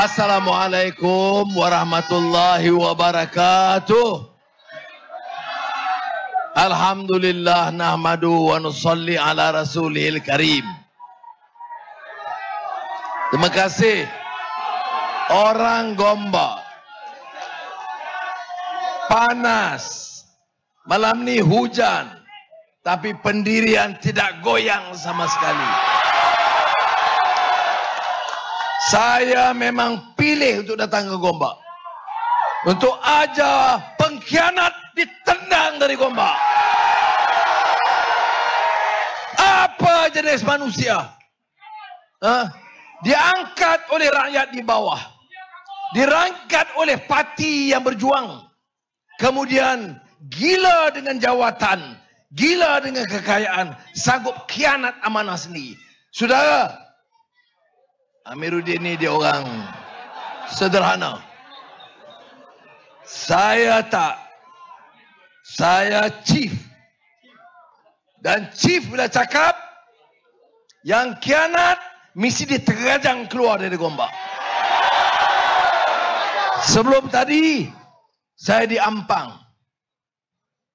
Assalamualaikum warahmatullahi wabarakatuh. Alhamdulillah nahmadu wa nusalli ala rasulil karim. Terima kasih orang Gombak. Panas, malam ni hujan, tapi pendirian tidak goyang sama sekali. Saya memang pilih untuk datang ke Gombak, untuk ajar pengkhianat ditendang dari Gombak. Apa jenis manusia? Diangkat oleh rakyat di bawah, dirangkat oleh parti yang berjuang, kemudian gila dengan jawatan, gila dengan kekayaan, sanggup khianat amanah sendiri. Saudara, Amiruddin ni dia orang sederhana. Saya tak. Saya chief. Dan chief bila cakap, yang khianat mesti diterajang keluar dari Gombak. Sebelum tadi, saya di Ampang.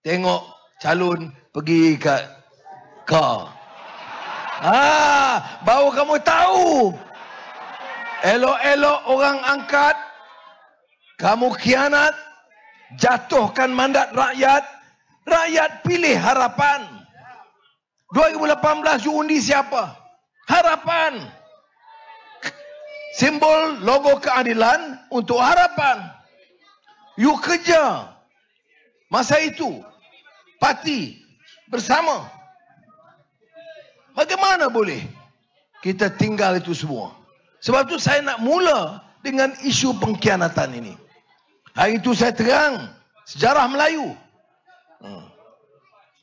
Tengok calon pergi kat kau. Baru kamu tahu. Elok-elok orang angkat, kamu khianat, jatuhkan mandat rakyat, rakyat pilih Harapan. 2018 you undi siapa? Harapan. Simbol logo keadilan untuk Harapan. You kerja masa itu parti bersama. Bagaimana boleh kita tinggal itu semua? Sebab itu saya nak mula dengan isu pengkhianatan ini. Hari itu saya terang sejarah Melayu.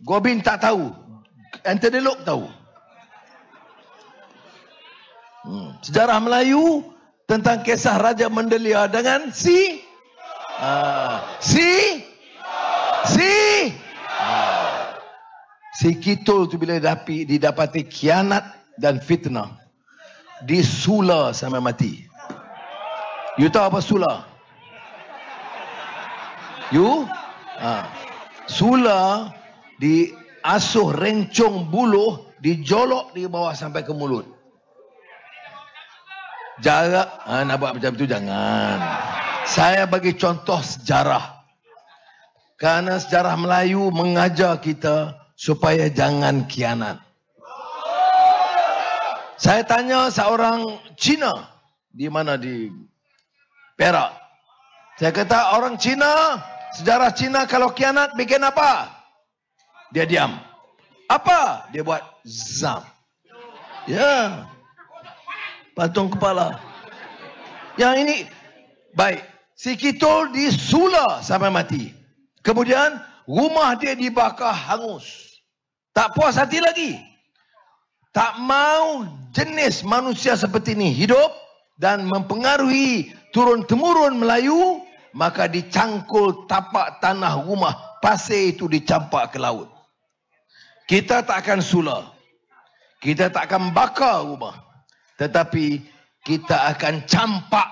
Gobin tak tahu, Anthony Lok tahu. Sejarah Melayu tentang kisah Raja Mendelia dengan si Kitul tu bila didapati khianat dan fitnah, disula sampai mati. You tahu apa sula? You? Sula diasuh rencong buluh, dijolok di bawah sampai ke mulut. Jarak, nak buat macam tu jangan. Saya bagi contoh sejarah. Kerana sejarah Melayu mengajar kita supaya jangan khianat. Saya tanya seorang Cina, di mana, di Perak. Saya kata, orang Cina, sejarah Cina kalau khianat bikin apa? Dia diam. Apa? Dia buat zam. Ya. Patung kepala. Yang ini, baik. Si Kitul disula sampai mati. Kemudian, rumah dia dibakar hangus. Tak puas hati lagi. Tak mau jenis manusia seperti ini hidup dan mempengaruhi turun-temurun Melayu, maka dicangkul tapak tanah rumah, pasir itu dicampak ke laut. Kita tak akan sula. Kita tak akan bakar rumah. Tetapi kita akan campak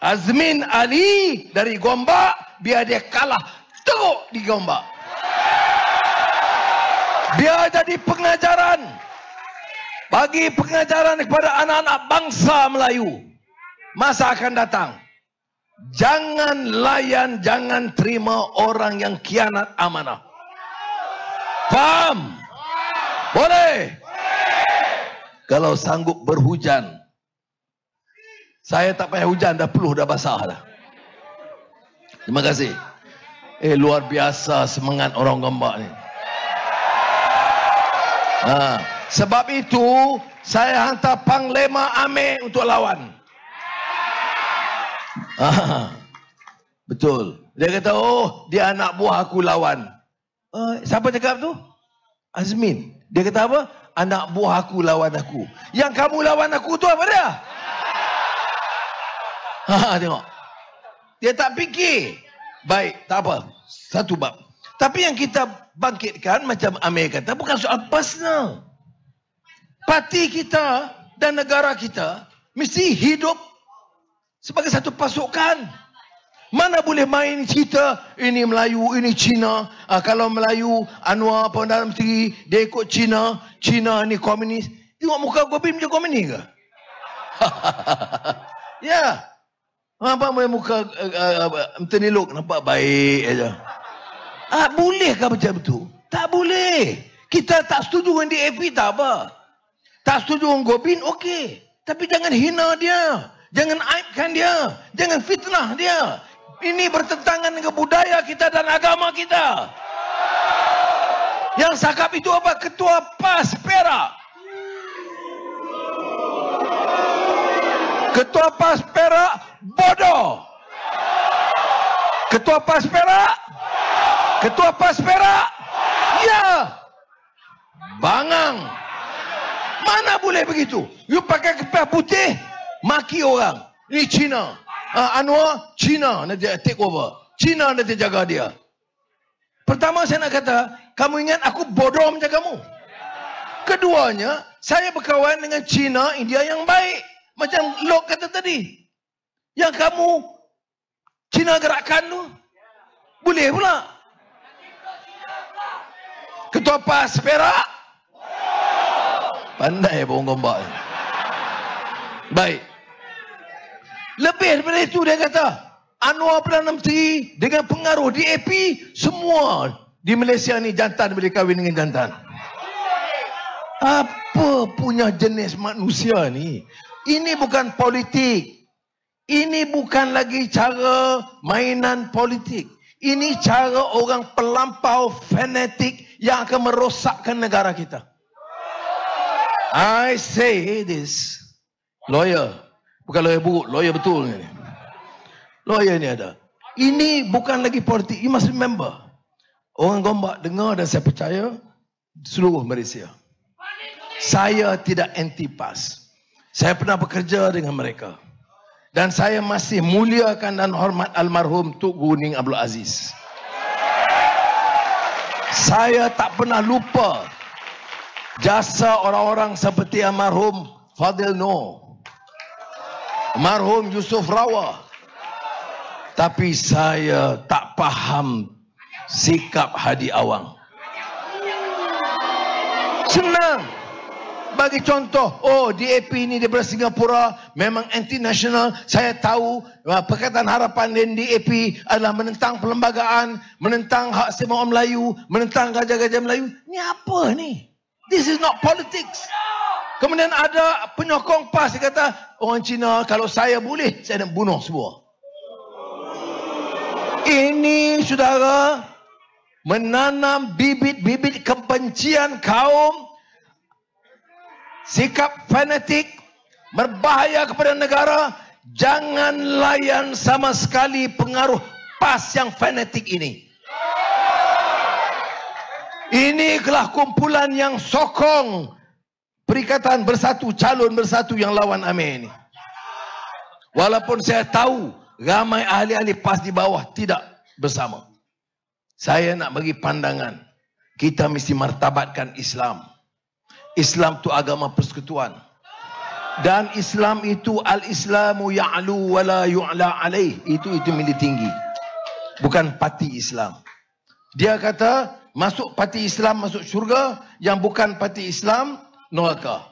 Azmin Ali dari Gombak, biar dia kalah teruk di Gombak. Biar jadi pengajaran. Bagi pengajaran kepada anak-anak bangsa Melayu. Masa akan datang. Jangan layan, jangan terima orang yang khianat amanah. Faham? Boleh? Kalau sanggup berhujan. Saya tak payah hujan, dah peluh, dah basah dah. Terima kasih. Luar biasa semangat orang Gombak ni. Sebab itu saya hantar Panglima Amir untuk lawan. Betul. Dia kata, oh, dia anak buah aku lawan. Siapa cakap tu? Azmin. Dia kata apa? Anak buah aku lawan aku. Yang kamu lawan aku tu apa dia? Tengok. Dia tak fikir. Baik, tak apa. Satu bab. Tapi yang kita bangkitkan, macam Amir kata, bukan soal personal. Parti kita dan negara kita mesti hidup sebagai satu pasukan. Mana boleh main cerita ini Melayu, ini Cina. Kalau Melayu, Anwar Perdana Menteri, dia ikut Cina. Cina ni komunis. Tengok muka Gobin macam komunis ke? Ya. Apa muka Menteri Lok nampak baik aja. Bolehkah macam tu? Tak boleh. Kita tak setuju dengan DAP tak apa. Tak setuju dengan Gobin, okey. Tapi jangan hina dia. Jangan aibkan dia. Jangan fitnah dia. Ini bertentangan dengan budaya kita dan agama kita. Yang cakap itu apa? Ketua PAS Perak. Ketua PAS Perak bodoh. Ketua PAS Perak. Ketua PAS Perak. Ya. Bangang. Mana boleh begitu? You pakai kepiah putih, maki orang. Ini Cina. Anwar, Cina nanti take over. Cina nanti jaga dia. Pertama saya nak kata, kamu ingat aku bodoh macam kamu? Keduanya, saya berkawan dengan Cina, India yang baik. Macam Lok kata tadi. Yang kamu, Cina gerakkan tu, boleh pula. Ketua PAS Perak. Pandai bohong gombak. Baik. Lebih daripada itu dia kata, Anwar Perdana Menteri dengan pengaruh DAP, semua di Malaysia ni jantan boleh kahwin dengan jantan. Apa punya jenis manusia ni? Ini bukan politik. Ini bukan lagi cara mainan politik. Ini cara orang pelampau fanatik yang akan merosakkan negara kita. I say this, lawyer. Bukan lawyer buruk, lawyer betul ni. Lawyer ni ada. Ini bukan lagi politik. You must remember. Orang Gombak dengar dan saya percaya seluruh Malaysia. Saya tidak anti PAS. Saya pernah bekerja dengan mereka. Dan saya masih muliakan dan hormat almarhum Tuk Guning Abdul Aziz. Saya tak pernah lupa jasa orang-orang seperti almarhum Fadil Noor, almarhum Yusuf Rawah. Tapi saya tak faham sikap Hadi Awang. Senang. Bagi contoh, DAP ni daripada Singapura memang anti-national. Saya tahu Pakatan Harapan dan DAP adalah menentang perlembagaan, menentang hak istimewa orang Melayu, menentang gajah-gajah Melayu. Ni apa ni? This is not politics. Kemudian ada penyokong PAS yang kata, orang Cina kalau saya boleh, saya nak bunuh semua. Ini saudara menanam bibit-bibit kebencian kaum, sikap fanatik, berbahaya kepada negara. Jangan layan sama sekali pengaruh PAS yang fanatik ini. Ini adalah kumpulan yang sokong Perikatan Bersatu, calon bersatu yang lawan Amir ini. Walaupun saya tahu ramai ahli-ahli PAS di bawah tidak bersama. Saya nak bagi pandangan, kita mesti martabatkan Islam. Islam itu agama persekutuan. Dan Islam itu al-Islamu ya'lu wa la yu'la alaih. Itu milik tinggi. Bukan parti Islam. Dia kata masuk parti Islam masuk syurga, yang bukan parti Islam neraka.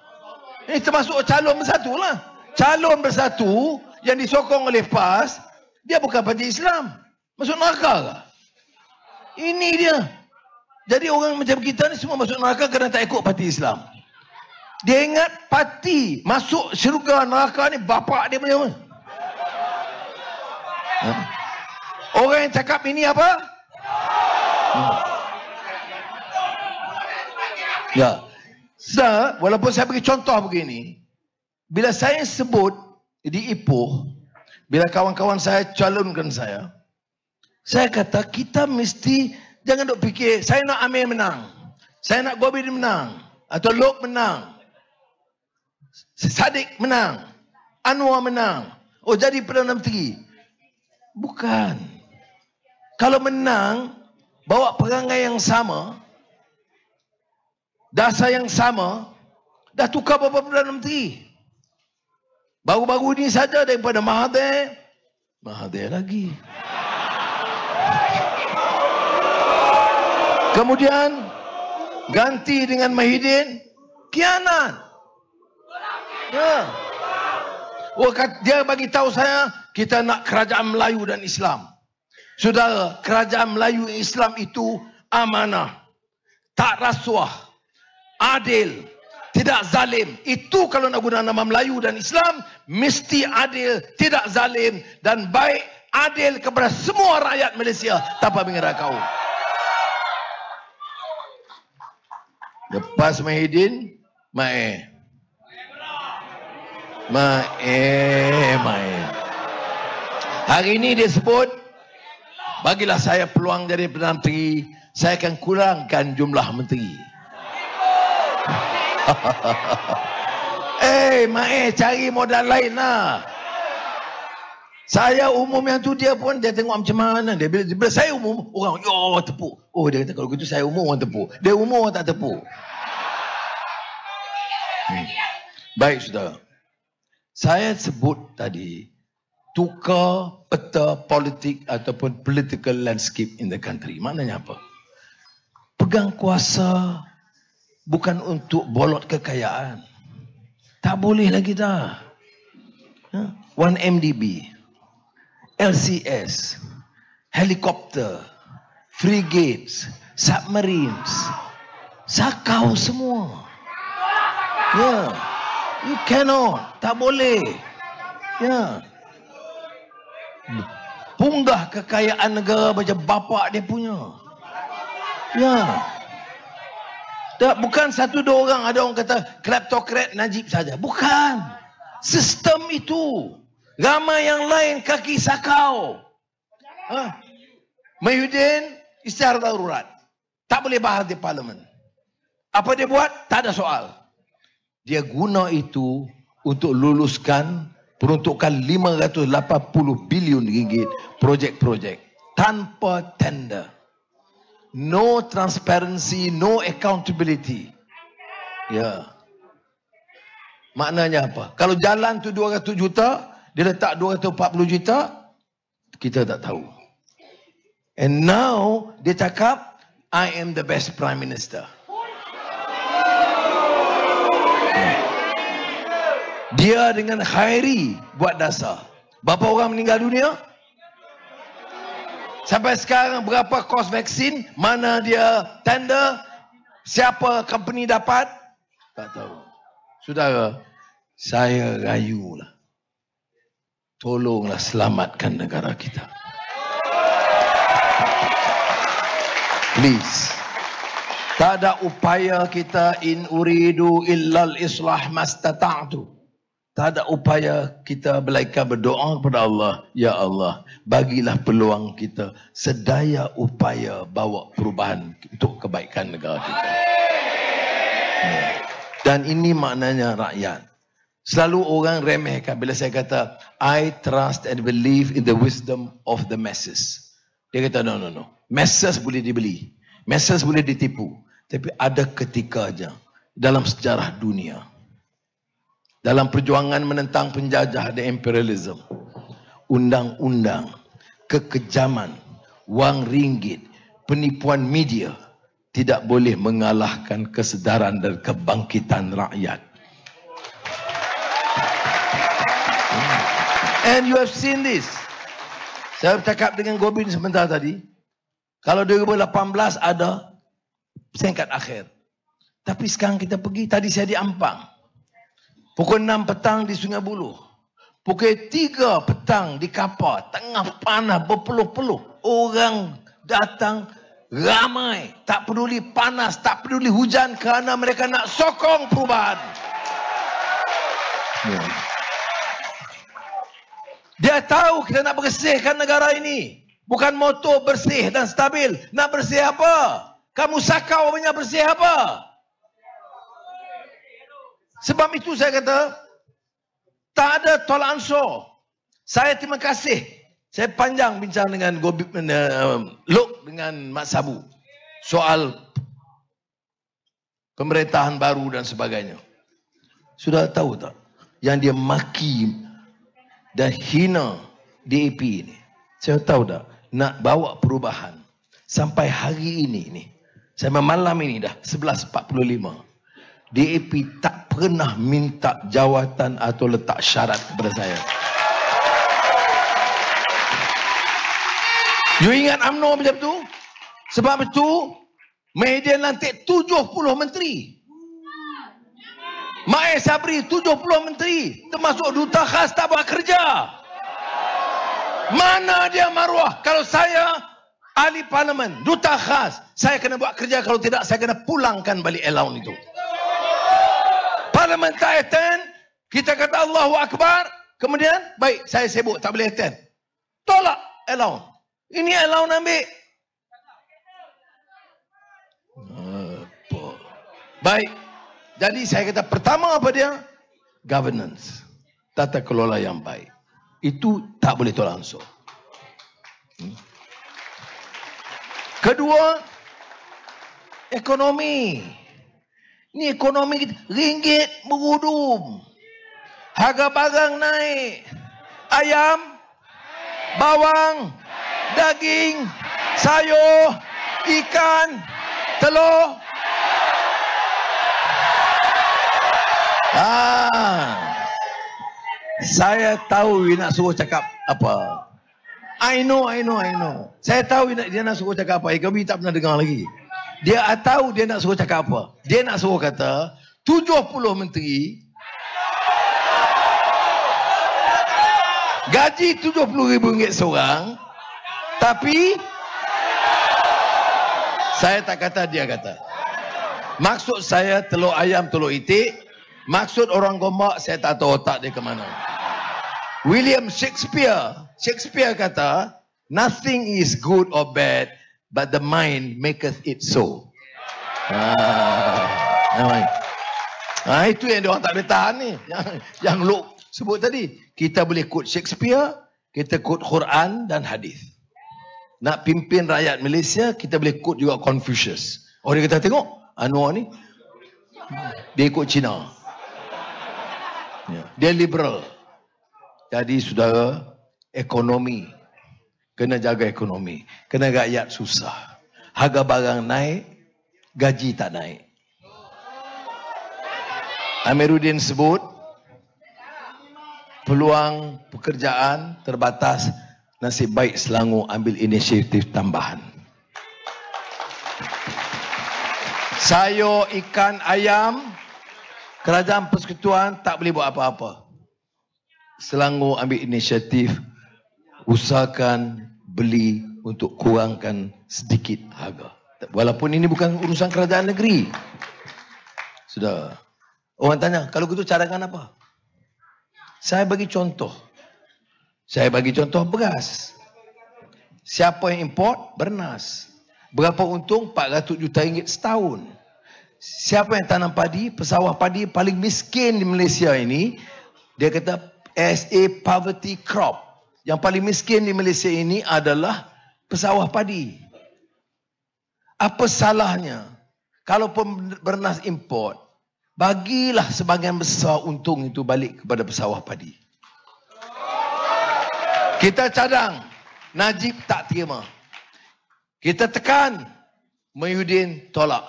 Ini termasuk calon bersatu lah. Calon bersatu yang disokong oleh PAS, dia bukan parti Islam. Masuk neraka ke? Ini dia. Jadi orang macam kita ni semua masuk neraka kerana tak ikut parti Islam. Dia ingat parti masuk syurga neraka ni bapak dia punya. Orang yang cakap ini apa? Ya. Walaupun saya bagi contoh begini, bila saya sebut di Ipoh, bila kawan-kawan saya calonkan saya kata kita mesti jangan duk fikir saya nak Amir menang, saya nak Gobin menang, atau Lok menang, Sadiq menang, Anwar menang, jadi Perdana Menteri. Bukan. Kalau menang, bawa perangai yang sama, dasar yang sama, dah tukar beberapa Perdana Menteri. Baru-baru ini saja daripada Mahathir lagi. Kemudian ganti dengan Mahidin, khianat. Ya. Dia bagi tahu saya, kita nak kerajaan Melayu dan Islam. Saudara, kerajaan Melayu Islam itu amanah, tak rasuah, adil, tidak zalim. Itu kalau nak guna nama Melayu dan Islam, mesti adil, tidak zalim dan baik, adil kepada semua rakyat Malaysia tanpa mengira kaum. Lepas Mahidin, Mae. Hari ini dia sebut, bagilah saya peluang jadi Perdana Menteri, saya akan kurangkan jumlah menteri. Mae, cari modal lain lah. Saya umum yang tu, dia pun dia tengok macam mana. Dia bila saya umum, orang tepuk. Oh, dia kata kalau gitu saya umum, orang tepuk. Dia umum, orang tak tepuk. Baik, saudara. Saya sebut tadi, tukar peta politik ataupun political landscape in the country. Maknanya apa? Pegang kuasa bukan untuk bolot kekayaan. Tak boleh lagi dah. 1MDB, LCS, helikopter, frigates, submarines, sakau semua. Ya, you cannot, tak boleh. Ya, punggah kekayaan negara macam bapak dia punya. Ya, tak, bukan satu dua orang. Ada orang kata kleptokrat Najib saja. Bukan, sistem itu. Ramai yang lain kaki sakau. Mahidin isytiharah darurat, tak boleh bahas di parlimen. Apa dia buat? Tak ada soal. Dia guna itu untuk luluskan peruntukan 580 bilion ringgit projek-projek tanpa tender. No transparency, no accountability. Ya. Maknanya apa? Kalau jalan tu 200 juta, dia letak 240 juta, kita tak tahu. And now dia cakap, I am the best prime minister. Dia dengan Khairi buat dasar. Berapa orang meninggal dunia? Sampai sekarang berapa kos vaksin? Mana dia tender? Siapa company dapat? Tak tahu. Saudara, saya rayulah, tolonglah selamatkan negara kita. Please. Tak ada upaya kita, in uridu illal islah mastata'tu. Tak ada upaya kita melainkan berdoa kepada Allah, ya Allah, bagilah peluang kita sedaya upaya bawa perubahan untuk kebaikan negara kita. Dan ini maknanya rakyat. Selalu orang remehkan bila saya kata I trust and believe in the wisdom of the masses. Dia kata no. Masses boleh dibeli, masses boleh ditipu. Tapi ada ketika aja dalam sejarah dunia, dalam perjuangan menentang penjajah dan imperialism, undang-undang, kekejaman, wang ringgit, penipuan media tidak boleh mengalahkan kesedaran dan kebangkitan rakyat. And you have seen this. Saya bercakap dengan Gobin sebentar tadi. Kalau 2018 ada peringkat akhir. Tapi sekarang kita pergi, tadi saya di Ampang. Pukul 6 petang di Sungai Buloh. Pukul 3 petang di Kapar. Tengah panas berpeluh-peluh. Orang datang ramai. Tak peduli panas, tak peduli hujan, kerana mereka nak sokong perubahan. Dia tahu kita nak bersihkan negara ini. Bukan motor bersih dan stabil. Nak bersih apa? Kamu sakau punya bersih apa? Sebab itu saya kata, tak ada tolak ansur. Saya terima kasih. Saya panjang bincang dengan Lok dengan Mak Sabu soal pemerintahan baru dan sebagainya. Sudah tahu tak? yang dia maki dan hina DAP ini. Saya tahu dah, nak bawa perubahan. Sampai hari ini ni, sampai malam ini dah 11.45. DAP tak pernah minta jawatan atau letak syarat kepada saya. You ingat UMNO macam tu? Sebab itu, media lantik 70 menteri. Mae Sabri 70 menteri, termasuk duta khas tak buat kerja. Mana dia maruah? Kalau saya ahli parlimen, duta khas, saya kena buat kerja, kalau tidak saya kena pulangkan balik allowance itu. Parlimen tak attend, kita kata Allahu Akbar, kemudian baik saya sibuk tak boleh attend. Tolak allowance. Ini allowance ambil. Baik. Jadi saya kata pertama apa dia? Governance. Tata kelola yang baik. Itu tak boleh tolak ansur. Kedua, ekonomi. Ini ekonomi kita. Ringgit berudum. Harga barang naik. Ayam, bawang, daging, sayur, ikan, telur. Saya tahu dia nak suruh cakap apa. I know. Saya tahu dia nak suruh cakap apa. Kami tak pernah dengar lagi. Dia tahu dia nak suruh cakap apa. Dia nak suruh kata 70 menteri gaji RM70,000 seorang, tapi saya tak kata, dia kata. Maksud saya telur ayam, telur itik. Maksud orang Gombak, saya tak tahu otak dia ke mana. William Shakespeare kata, nothing is good or bad, but the mind maketh it so. Itu yang dia orang tak boleh tahan ni. Yang Luke sebut tadi. Kita boleh quote Shakespeare, kita quote Quran dan hadis. Nak pimpin rakyat Malaysia, kita boleh quote juga Confucius. Dia kata, tengok, Anwar ni, dia ikut Cina. Dia liberal. Jadi saudara, ekonomi. Kena jaga ekonomi. Kena rakyat susah. Harga barang naik, gaji tak naik. Amiruddin sebut, peluang pekerjaan terbatas, nasib baik Selangor ambil inisiatif tambahan. Sayur, ikan, ayam, Kerajaan Persekutuan tak boleh buat apa-apa. Selangor ambil inisiatif, usahakan beli untuk kurangkan sedikit harga. Walaupun ini bukan urusan kerajaan negeri. Sudah. Orang tanya, kalau gitu cadangan apa? Saya bagi contoh. Saya bagi contoh beras. Siapa yang import? Bernas. Berapa untung? 400 juta ringgit setahun. Siapa yang tanam padi? Pesawah padi paling miskin di Malaysia ini. Dia kata SA poverty crop. Yang paling miskin di Malaysia ini adalah pesawah padi. Apa salahnya kalau bernas import, bagilah sebahagian besar untung itu balik kepada pesawah padi. Kita cadang, Najib tak terima. Kita tekan, Mahyudin tolak.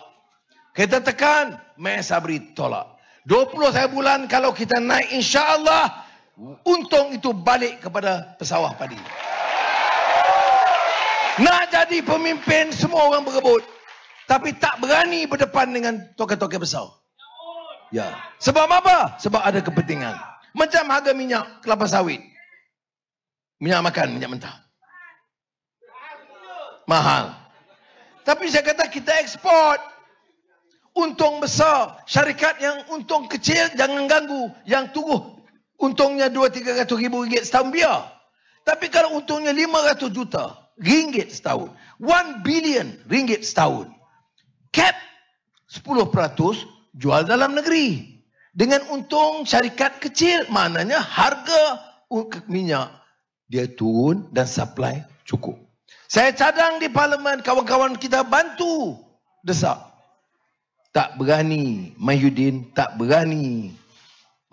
Kita tekan, Mae Sabri tolak. 20 bulan kalau kita naik, insya-Allah untung itu balik kepada pesawah padi. Nak jadi pemimpin, semua orang berebut. Tapi tak berani berdepan dengan tokoh-tokoh besar. Ya. Sebab apa? Sebab ada kepentingan. Macam harga minyak kelapa sawit. Minyak makan, minyak mentah. Mahal. Tapi saya kata kita ekspor. Untung besar. Syarikat yang untung kecil jangan ganggu. Yang tunggu untungnya 200-300 ribu ringgit setahun biar. Tapi kalau untungnya 500 juta ringgit setahun, 1 billion ringgit setahun, cap 10% jual dalam negeri. Dengan untung syarikat kecil, maknanya harga minyak dia turun dan supply cukup. Saya cadang di parlimen, kawan-kawan kita bantu desak. Tak berani, Mahyudin tak berani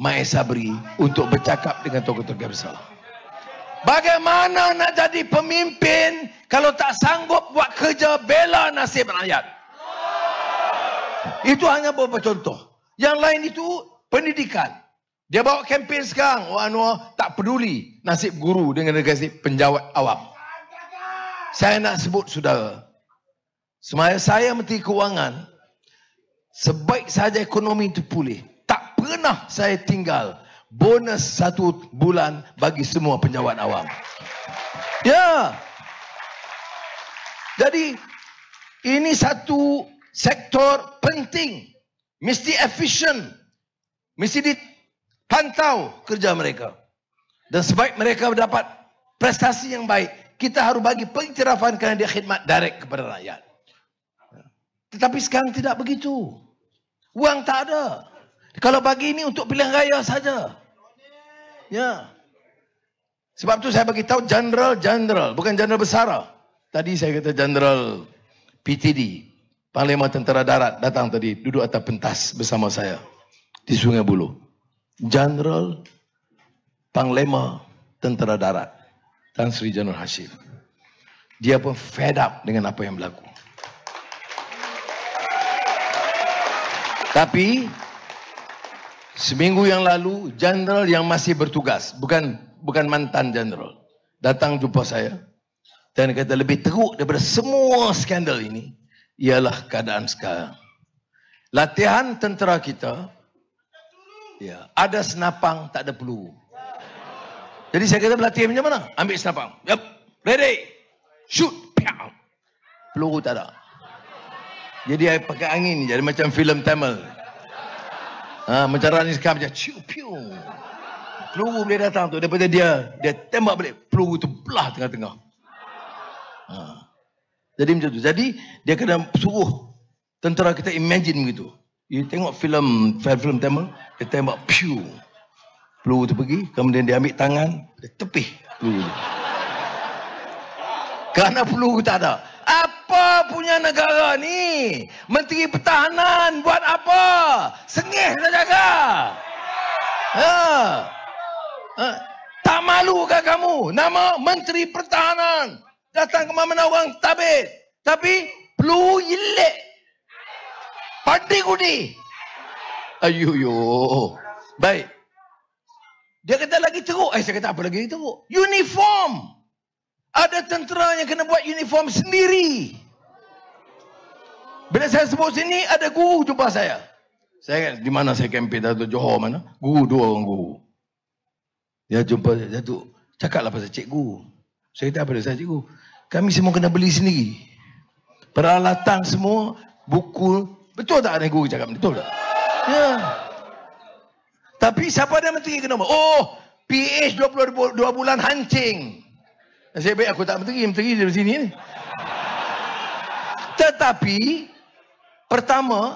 Mae Sabri untuk bercakap dengan tokoh-tokoh besar. Bagaimana nak jadi pemimpin kalau tak sanggup buat kerja bela nasib rakyat? Itu hanya beberapa contoh. Yang lain itu pendidikan. Dia bawa kempen sekarang. Anwar tak peduli nasib guru dengan nasib penjawat awam. Saya nak sebut saudara. Semasa saya Menteri Kewangan, sebaik saja ekonomi itu pulih, tak pernah saya tinggal bonus 1 bulan bagi semua penjawat awam. Ya. Jadi ini satu sektor penting, mesti efisien, mesti dipantau kerja mereka. Dan sebaik mereka mendapat prestasi yang baik, kita harus bagi pengiktirafan kerana dia khidmat direct kepada rakyat. Tetapi sekarang tidak begitu. Wang tak ada. Kalau bagi ini untuk pilihan raya saja. Ya. Sebab tu saya bagi tahu general, bukan general besar. Tadi saya kata general PTD, Panglima Tentera Darat datang tadi duduk atas pentas bersama saya di Sungai Buloh. General Panglima Tentera Darat Tan Sri Jainul Hashim. Dia pun fed up dengan apa yang berlaku. Tapi seminggu yang lalu, jenderal yang masih bertugas, bukan mantan jenderal, datang jumpa saya dan kata lebih teruk daripada semua skandal ini ialah keadaan sekarang. Latihan tentera kita, ya, ada senapang, tak ada peluru. Jadi saya kata berlatih macam mana? Ambil senapang. Yep, ready, shoot, piau. Peluru tak ada. Jadi saya pakai angin, jadi macam filem Tamil. Macam Rani sekarang macam ciu piu. Peluru boleh datang tu daripada dia tembak balik, peluru tu belah tengah-tengah. Jadi macam tu. Jadi dia kena suruh tentera kita imagine begitu. You tengok filem Tamil, dia tembak piu. Peluru tu pergi, kemudian dia ambil tangan, dia tepih peluru tu. Kerana peluru tak ada. Apa punya negara ni? Menteri Pertahanan buat apa? Sengih nak jaga. Tak malu ke kamu? Nama Menteri Pertahanan datang ke mana orang tabit. Tapi peluru yilik. Padi-kudi. Ayuh. Baik. Dia kata lagi teruk. Saya kata apa lagi teruk? Uniform. Ada tentera yang kena buat uniform sendiri. Bila saya sebut sini, ada guru jumpa saya. Saya di mana saya kempen atau Johor mana? Guru, 2 orang guru. Dia jumpa saya tu, cakaplah pasal cikgu. Saya kata apa dia? Saya cikgu, kami semua kena beli sendiri. Peralatan semua, buku. Betul tak ada guru cakap? Betul tak? Ya. Tapi siapa ada menteri kena buat? Oh, PH 22 bulan hancing. Saya baik aku tak menteri dari sini ni. Tetapi pertama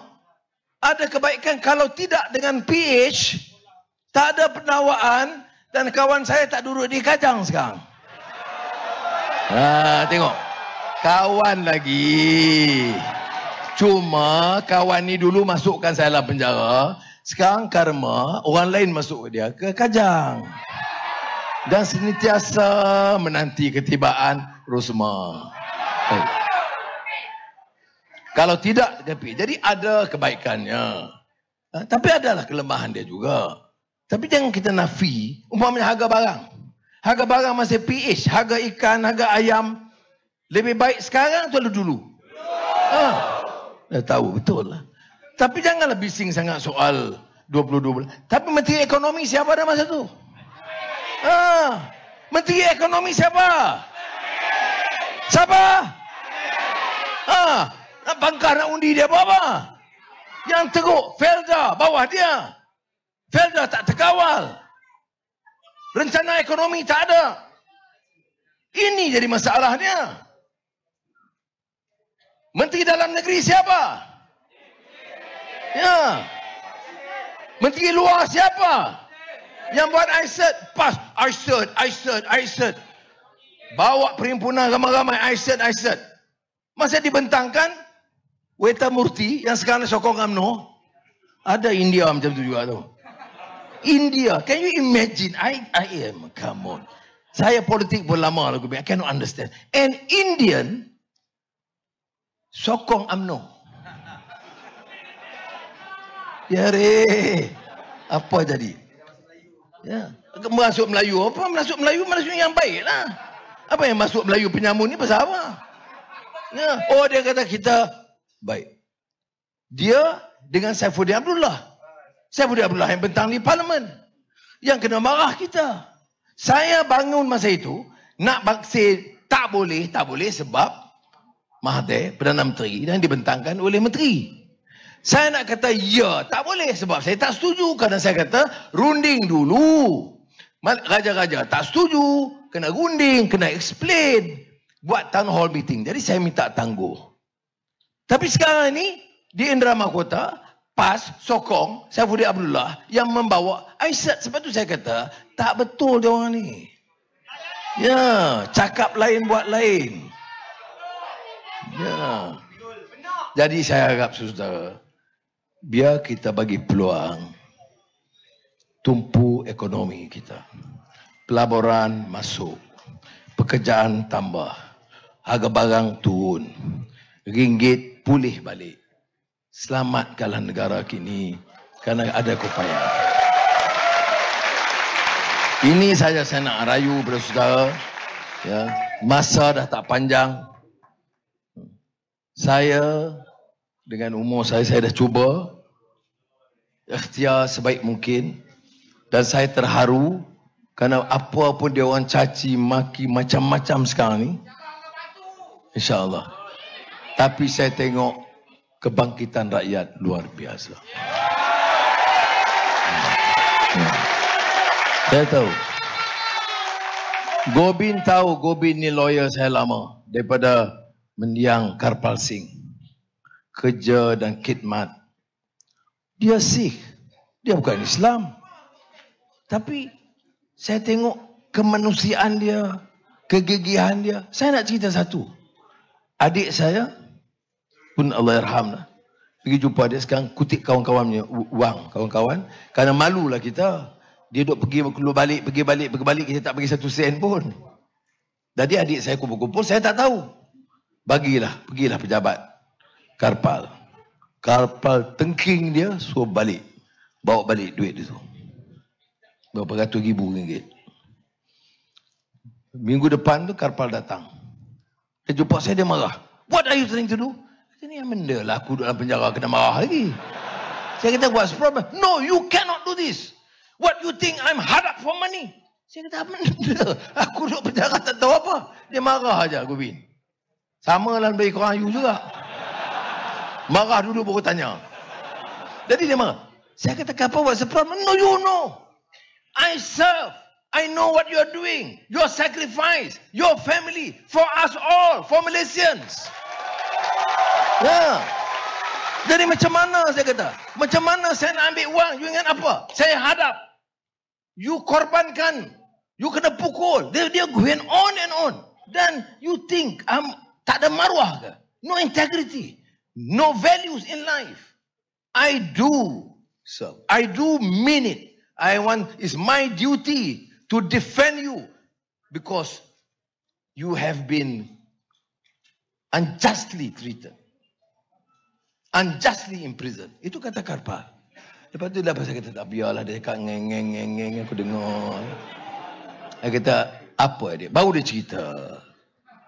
ada kebaikan kalau tidak dengan PH, tak ada penawaan dan kawan saya tak duduk di kajang sekarang. Tengok. Kawan lagi. Cuma kawan ni dulu masukkan saya dalam penjara, sekarang karma orang lain masuk dia ke kajang. Dan senantiasa menanti ketibaan Rosma. Kalau tidak, jadi ada kebaikannya. Tapi adalah kelemahan dia juga. Tapi jangan kita nafi, umpamanya harga barang. Harga barang masih PH, harga ikan, harga ayam. Lebih baik sekarang atau dulu? Dah tahu, betul lah. Tapi janganlah bising sangat soal 22 bulan. Tapi Menteri Ekonomi siapa dah masa tu? Menteri Ekonomi siapa? Siapa? Bangkah nak undi dia apa? Yang teruk, Felda, bawah dia. Felda tak terkawal. Rencana ekonomi tak ada. Ini jadi masalahnya. Menteri Dalam Negeri siapa? Ya. Menteri Luar siapa? Yang buat ISET, pas ISET. Bawa perhimpunan ramai-ramai ISET. Masa dibentangkan Weta Murti yang sekarang sokong UMNO, ada India macam tu juga tu. India, can you imagine? I am, come on. Saya politik pun lama lah, I cannot understand. And Indian sokong UMNO. Ya re, apa jadi? Ya, masuk Melayu apa? Masuk Melayu yang baik lah. Apa yang masuk Melayu penyamun ni pasal apa? Ya. Oh, dia kata kita baik. Dia dengan Saifuddin Abdullah. Saifuddin Abdullah yang bentang di parlimen. Yang kena marah kita. Saya bangun masa itu, nak say tak boleh sebab Mahathir, Perdana Menteri, dan dibentangkan oleh Menteri. Saya nak kata ya, tak boleh sebab saya tak setuju. Kerana saya kata runding dulu. Raja-raja tak setuju, kena runding, kena explain. Buat town hall meeting. Jadi saya minta tangguh. Tapi sekarang ni, di Indra Mahkota, PAS sokong Saifuddin Abdullah yang membawa Aisyah. Sebab tu saya kata tak betul dia orang ni. Ya, cakap lain buat lain. Ya. Jadi saya harap saudara, biar kita bagi peluang tumpu ekonomi kita. Pelaburan masuk, pekerjaan tambah, harga barang turun, ringgit pulih balik. Selamatkanlah negara kini kerana ada keupayaan. Ini saja saya nak rayu kepada saudara. Ya, masa dah tak panjang. Saya dengan umur saya dah cuba ikhtiar sebaik mungkin dan saya terharu kerana apa pun dia orang caci maki macam-macam sekarang ni. InsyaAllah. Tapi saya tengok kebangkitan rakyat luar biasa. Saya tahu. Gobin ni lawyer saya lama. Daripada mendiang Karpal Singh. Kerja dan khidmat. Dia Sikh. Dia bukan Islam. Tapi saya tengok kemanusiaan dia. Kegigihan dia. Saya nak cerita satu. Adik saya pun Allah yarham lah. Pergi jumpa dia sekarang, kutip kawan-kawannya wang, kawan-kawan. Kerana malulah kita. Dia duk pergi keluar balik, pergi balik, kita tak bagi 1 sen pun. Jadi adik saya kumpul-kumpul, saya tak tahu. Pergilah pejabat Karpal. Karpal tengking dia, suruh balik. Bawa balik duit dia tu. Berapa ratus ribu ringgit. Minggu depan tu Karpal datang. Dia jumpa saya, dia marah. What are you trying to do? Ini yang benda lah, aku duduk dalam penjara kena marah lagi. Saya kata, what's the problem? No, you cannot do this. What you think I'm hard up for money? Saya kata, apa benda? Aku duduk penjara tak tahu apa. Dia marah aja, Gobin. Sama lah bagi korang you juga. Marah dulu baru tanya. Jadi dia marah. Saya kata, apa what's the problem? No, you know. I serve. I know what you are doing. Your sacrifice. Your family. For us all. For Malaysians. Ya. Jadi macam mana saya kata? Macam mana saya nak ambil wang? You ingat apa? Saya hadap. You korbankan. You kena pukul. Dia going on and on. Then you think tak ada maruah ke? No integrity. No values in life. I do. So I do mean it. It's my duty to defend you because you have been unjustly treated. Unjustly imprisoned. Itu kata Karpal. Lepas tu dah saya kata, tak biarlah dia cakap ngeng, aku dengar. Saya kata, apa dia? Baru dia cerita.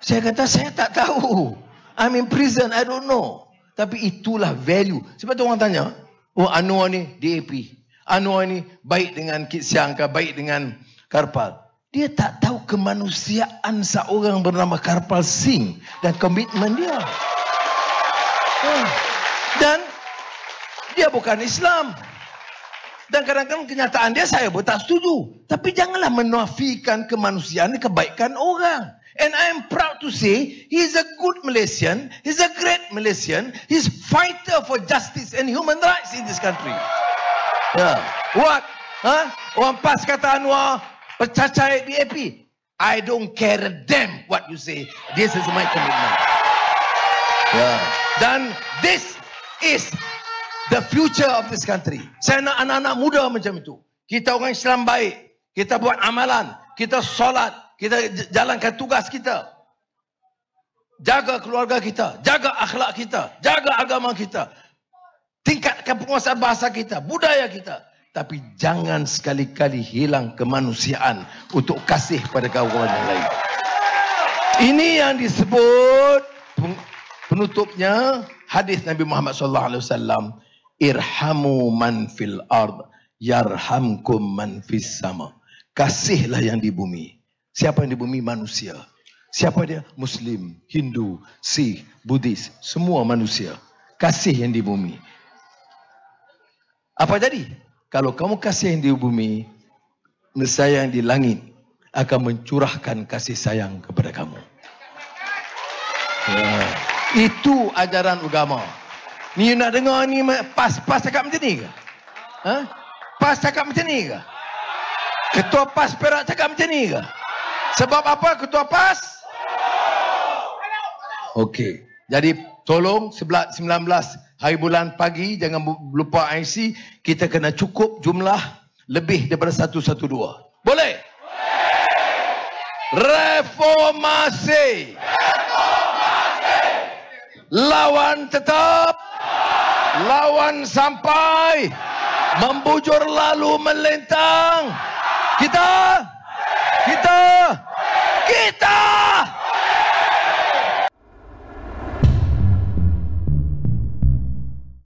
Saya kata, saya tak tahu. I'm in prison, I don't know. Tapi itulah value. Sebab tu orang tanya, oh Anwar ni DAP. Anwar ni baik dengan Kit Siang ke, baik dengan Karpal. Dia tak tahu kemanusiaan seorang bernama Karpal Singh dan komitmen dia. Dan dia bukan Islam. Dan kadang-kadang kenyataan dia saya pun tak setuju. Tapi janganlah menafikan kemanusiaan dan kebaikan orang. And I am proud to say, he is a good Malaysian. He is a great Malaysian. He is fighter for justice and human rights in this country. Yeah. What? Orang PAS kata Anwar percacai DAP. I don't care a damn what you say. This is my commitment. Yeah. Dan this is the future of this country. Saya nak anak-anak muda macam itu. Kita orang Islam baik. Kita buat amalan. Kita solat. Kita jalankan tugas kita. Jaga keluarga kita. Jaga akhlak kita. Jaga agama kita. Tingkatkan penguasaan bahasa kita. Budaya kita. Tapi jangan sekali-kali hilang kemanusiaan untuk kasih pada kawan-kawan yang lain. Ini yang disebut penutupnya hadis Nabi Muhammad SAW. Irhamu man fil ard yarhamkum man fis sama. Kasihlah yang di bumi. Siapa yang di bumi? Manusia. Siapa dia? Muslim, Hindu, Sikh, Buddhis, semua manusia. Kasih yang di bumi. Apa jadi? Kalau kamu kasih yang di bumi, nescaya yang di langit akan mencurahkan kasih sayang kepada kamu. Ya. Itu ajaran agama. Ni nak dengar ni pas cakap macam ni ke? Ha? Pas cakap macam ni ke? Ketua PAS Perak cakap macam ni ke? Sebab apa ketua PAS? Okey. Jadi tolong 19 hari bulan pagi jangan lupa IC, kita kena cukup jumlah lebih daripada 112. Boleh? Reformasi. Lawan tetap. Lawan sampai. Membujur lalu melintang. Kita